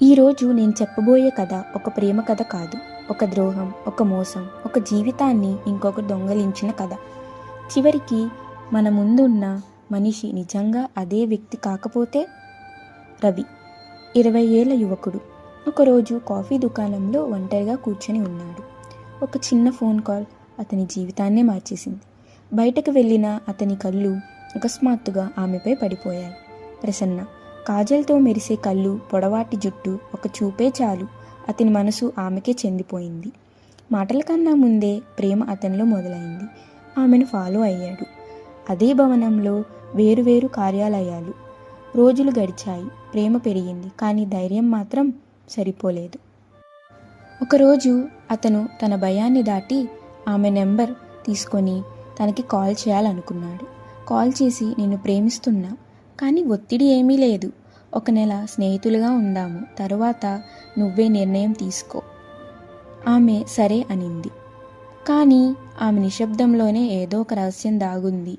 ఈరోజు నేను చెప్పబోయే కథ ఒక ప్రేమ కథ కాదు. ఒక ద్రోహం, ఒక మోసం, ఒక జీవితాన్ని ఇంకొక దొంగలించిన కథ. చివరికి మన ముందున్న మనిషి నిజంగా అదే వ్యక్తి కాకపోతే? రవి 20 ఏళ్ల యువకుడు ఒకరోజు కాఫీ దుకాణంలో ఒంటరిగా కూర్చొని ఉన్నాడు. ఒక చిన్న ఫోన్ కాల్ అతని జీవితాన్నే మార్చేసింది. బయటకు వెళ్ళిన అతని కళ్ళు అకస్మాత్తుగా ఆమెపై పడిపోయాయి. ప్రసన్న కాజల్తో మెరిసే కళ్ళు, పొడవాటి జుట్టు, ఒక చూపే చాలు అతని మనసు ఆమెకే చెందిపోయింది. మాటల కన్నా ముందే ప్రేమ అతనిలో మొదలైంది. ఆమెను ఫాలో అయ్యాడు. అదే భవనంలో వేరువేరు కార్యాలయాలు. రోజులు గడిచాయి. ప్రేమ పెరిగింది, కానీ ధైర్యం మాత్రం సరిపోలేదు. ఒకరోజు అతను తన భయాన్ని దాటి ఆమె నెంబర్ తీసుకొని తనకి కాల్ చేయాలనుకున్నాడు. కాల్ చేసి, నిన్ను ప్రేమిస్తున్నా, కానీ ఒత్తిడి ఏమీ లేదు. ఒక నెల స్నేహితులుగా ఉందాము, తరువాత నువ్వే నిర్ణయం తీసుకో. ఆమె సరే అనింది. కానీ ఆమె నిశ్శబ్దంలోనే ఏదో ఒక రహస్యం దాగుంది.